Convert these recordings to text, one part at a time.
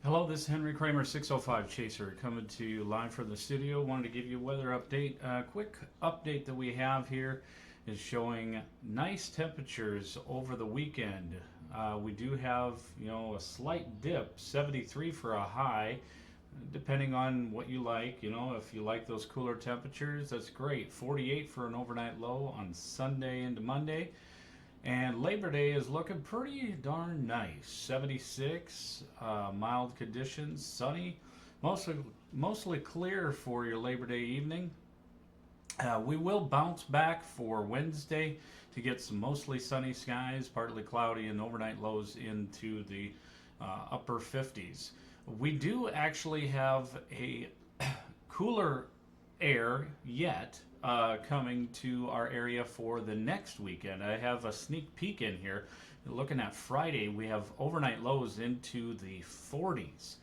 Hello, this is Henry Kramer, 605 Chaser, coming to you live from the studio. Wanted to give you a weather update. Quick update that we have here is showing nice temperatures over the weekend. We do have, a slight dip, 73 for a high, depending on what you like. If you like those cooler temperatures, that's great. 48 for an overnight low on Sunday into Monday. And Labor Day is looking pretty darn nice. 76, mild conditions, sunny, mostly clear for your Labor Day evening. We will bounce back for Wednesday to get some mostly sunny skies, partly cloudy, and overnight lows into the upper 50s. We do actually have a cooler air yet coming to our area for the next weekend. I have a sneak peek in here. Looking at Friday, we have overnight lows into the 40s.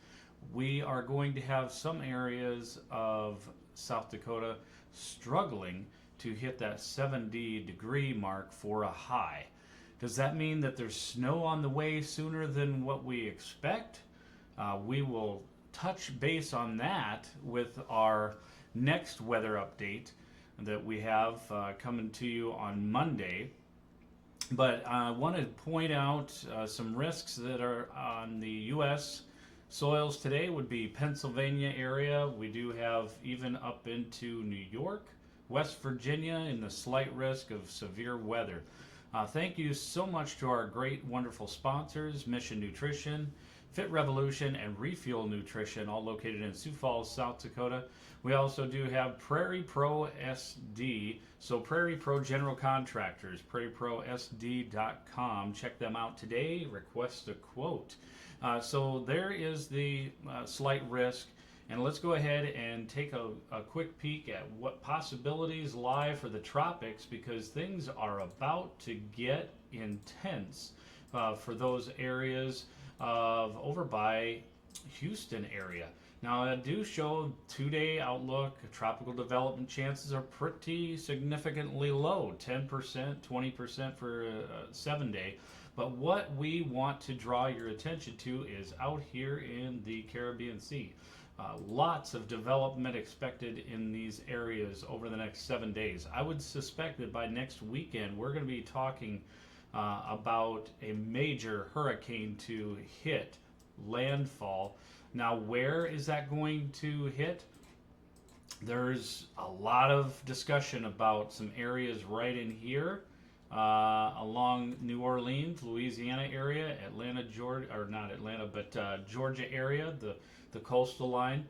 We are going to have some areas of South Dakota struggling to hit that 70-degree mark for a high. Does that mean that there's snow on the way sooner than what we expect? We will touch base on that with our next weather update that we have coming to you on Monday. But I want to point out some risks that are on the U.S. soils today would be Pennsylvania area. We do have even up into New York, West Virginia, in the slight risk of severe weather. Thank you so much to our great, wonderful sponsors, Mission Nutrition, Fit Revolution, and Refuel Nutrition, all located in Sioux Falls, South Dakota. We also do have Prairie Pro SD, so Prairie Pro General Contractors, prairieprosd.com. Check them out today. Request a quote. So there is the slight risk. And let's go ahead and take a quick peek at what possibilities lie for the tropics, because things are about to get intense for those areas of over by Houston area. Now, I do show 2-day outlook. Tropical development chances are pretty significantly low, 10%, 20% for a 7-day. But what we want to draw your attention to is out here in the Caribbean Sea. Lots of development expected in these areas over the next 7 days. I would suspect that by next weekend, we're going to be talking about a major hurricane to hit landfall. Now, where is that going to hit? There's a lot of discussion about some areas right in here along New Orleans, Louisiana area, Atlanta, Georgia, or not Atlanta, but Georgia area, the coastal line.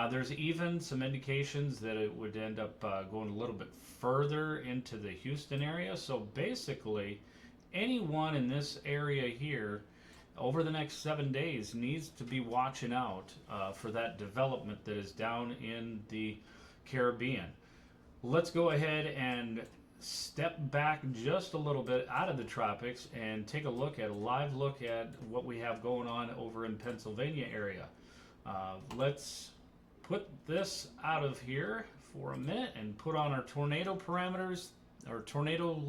There's even some indications that it would end up going a little bit further into the Houston area. So basically, anyone in this area here over the next 7 days needs to be watching out for that development that is down in the Caribbean. Let's go ahead and step back just a little bit out of the tropics and take a live look at what we have going on over in Pennsylvania area. Let's put this out of here for a minute and put on our tornado parameters. Our tornado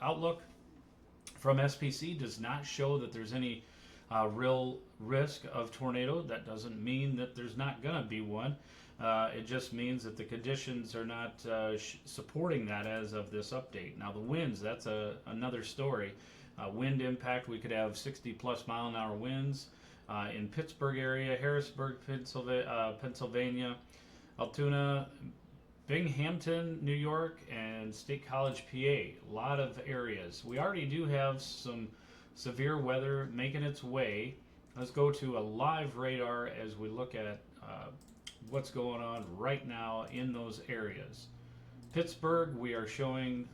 outlook from SPC does not show that there's any real risk of tornado. That doesn't mean that there's not going to be one. It just means that the conditions are not supporting that as of this update. Now the winds, that's another story. Wind impact, we could have 60 plus mile an hour winds in Pittsburgh area, Harrisburg, Pennsylvania, Altoona, Binghamton, New York, and State College, PA. A lot of areas. We already do have some severe weather making its way. Let's go to a live radar as we look at what's going on right now in those areas. Pittsburgh, we are showing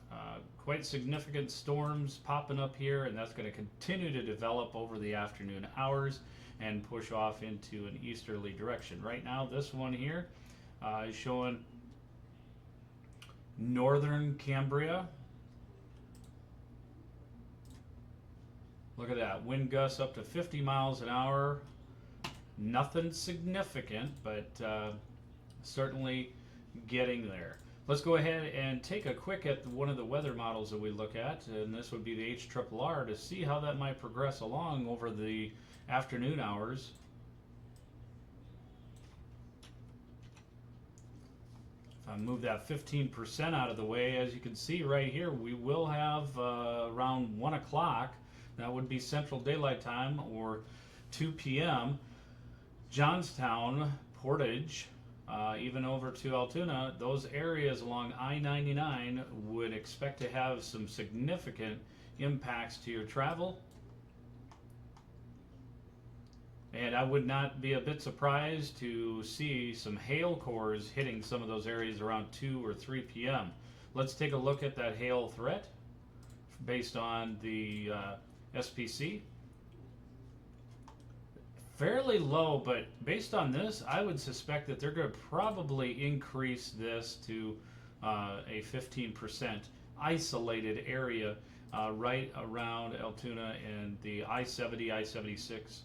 quite significant storms popping up here, and that's going to continue to develop over the afternoon hours and push off into an easterly direction. Right now, this one here is showing northern Cambria. Look at that, wind gusts up to 50 miles an hour. Nothing significant, but certainly getting there. Let's go ahead and take a quick at one of the weather models that we look at, and this would be the HRRR, to see how that might progress along over the afternoon hours. move that 15% out of the way. As you can see right here, we will have around 1 o'clock, that would be Central Daylight Time, or 2 p.m., Johnstown, Portage, even over to Altoona, those areas along I-99 would expect to have some significant impacts to your travel. And I would not be a bit surprised to see some hail cores hitting some of those areas around 2 or 3 p.m. Let's take a look at that hail threat based on the SPC. Fairly low, but based on this, I would suspect that they're going to probably increase this to a 15% isolated area right around Altoona and the I-70, I-76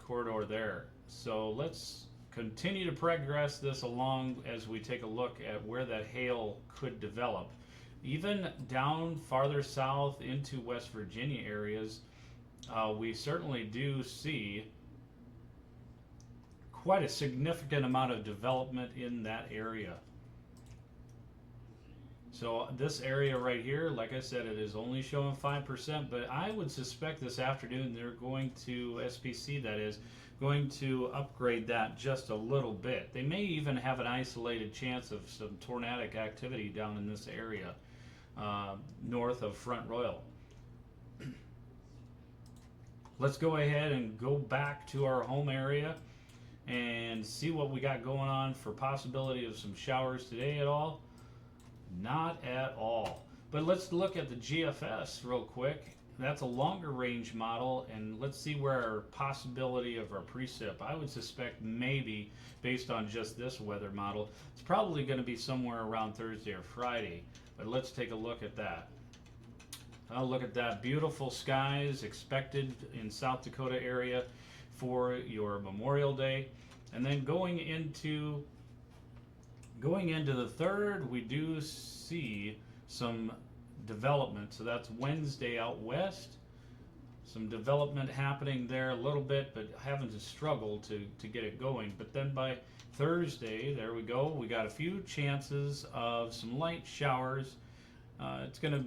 corridor there. So let's continue to progress this along as we take a look at where that hail could develop. Even down farther south into West Virginia areas, we certainly do see quite a significant amount of development in that area. So this area right here, like I said, it is only showing 5%, but I would suspect this afternoon they're going to, SPC that is, going to upgrade that just a little bit. They may even have an isolated chance of some tornadic activity down in this area, north of Front Royal. Let's go ahead and go back to our home area and see what we got going on for possibility of some showers today at all. Not at all. But let's look at the GFS real quick. That's a longer range model, and let's see where our possibility of our precip. I would suspect maybe, based on just this weather model, it's probably going to be somewhere around Thursday or Friday. But let's take a look at that. I'll look at that. Beautiful skies expected in South Dakota area for your Memorial Day. And then going into the 3rd, we do see some development. So that's Wednesday out west. Some development happening there a little bit, but having to struggle to get it going. But then by Thursday, there we go. We got a few chances of some light showers. It's going to,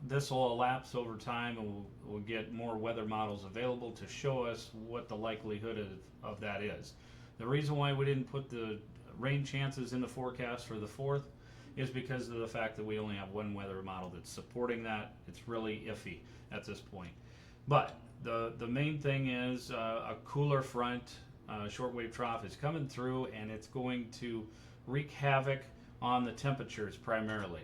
this will elapse over time, and we'll get more weather models available to show us what the likelihood of that is. The reason why we didn't put the rain chances in the forecast for the 4th is because of the fact that we only have one weather model that's supporting that. It's really iffy at this point. But the main thing is a cooler front, shortwave trough is coming through, and it's going to wreak havoc on the temperatures primarily.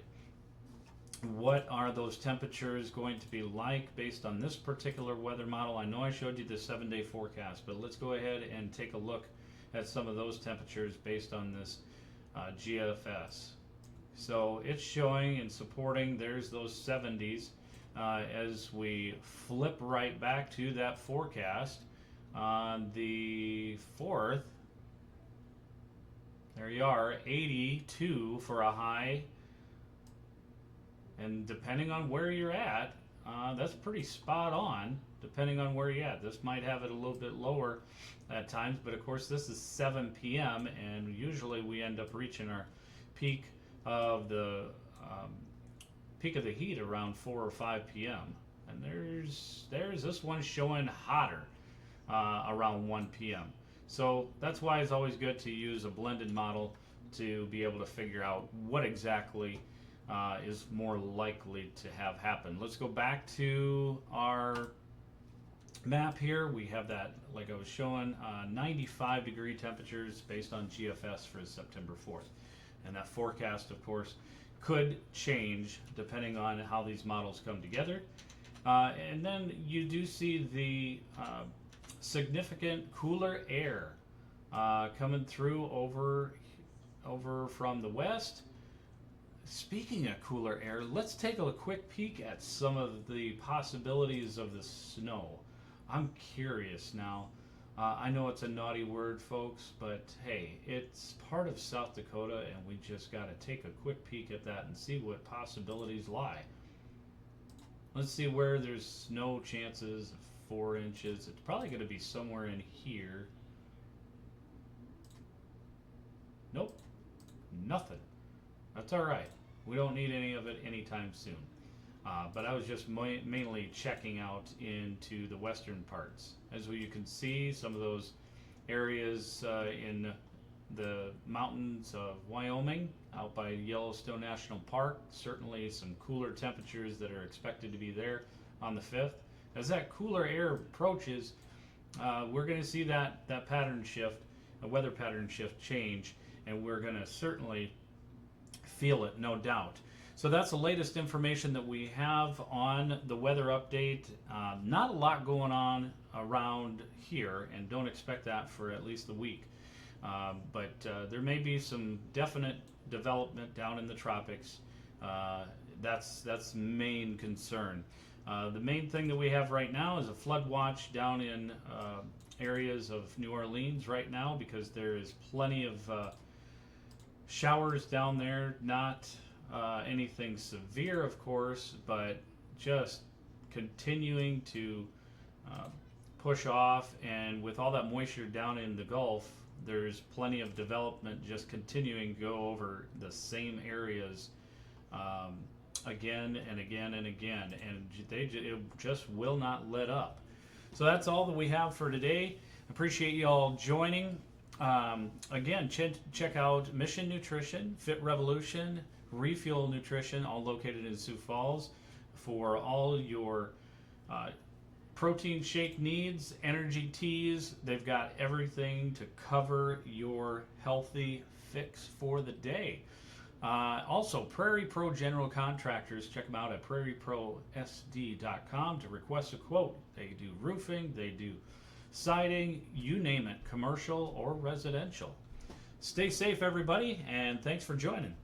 What are those temperatures going to be like based on this particular weather model? I know I showed you the 7-day forecast, but let's go ahead and take a look at some of those temperatures based on this GFS. So it's showing and supporting, there's those 70s. As we flip right back to that forecast on the 4th, there you are, 82 for a high. And depending on where you're at, that's pretty spot on, depending on where you're at. This might have it a little bit lower at times, but of course this is 7 p.m. and usually we end up reaching our peak of the heat around 4 or 5 p.m. And there's this one showing hotter around 1 p.m. So that's why it's always good to use a blended model to be able to figure out what exactly is more likely to have happen. Let's go back to our map here. We have that, like I was showing, 95 degree temperatures based on GFS for September 4th. And that forecast, of course, could change depending on how these models come together. And then you do see the significant cooler air coming through over from the west. Speaking of cooler air, let's take a quick peek at some of the possibilities of the snow. I'm curious now. I know it's a naughty word, folks, but hey, it's part of South Dakota, and we just got to take a quick peek at that and see what possibilities lie. Let's see where there's snow chances of 4 inches. It's probably going to be somewhere in here. Nope. Nothing. That's all right. We don't need any of it anytime soon. But I was just mainly checking out into the western parts. As you can see, some of those areas in the mountains of Wyoming, out by Yellowstone National Park, certainly some cooler temperatures that are expected to be there on the 5th. As that cooler air approaches, we're going to see that pattern shift, a weather pattern shift change, and we're going to certainly feel it, no doubt. So that's the latest information that we have on the weather update. Not a lot going on around here, and don't expect that for at least a week. But there may be some definite development down in the tropics. That's main concern. The main thing that we have right now is a flood watch down in areas of New Orleans right now, because there is plenty of showers down there. Not anything severe, of course, but just continuing to push off, and with all that moisture down in the Gulf, there's plenty of development just continuing to go over the same areas again and again and again, and it just will not let up. So that's all that we have for today. Appreciate you all joining. Again, check out Mission Nutrition, Fit Revolution, Refuel Nutrition, all located in Sioux Falls, for all your protein shake needs, energy teas. They've got everything to cover your healthy fix for the day. Also, Prairie Pro General Contractors, check them out at prairieprosd.com to request a quote. They do roofing, they do siding, you name it, commercial or residential. Stay safe, everybody, and thanks for joining.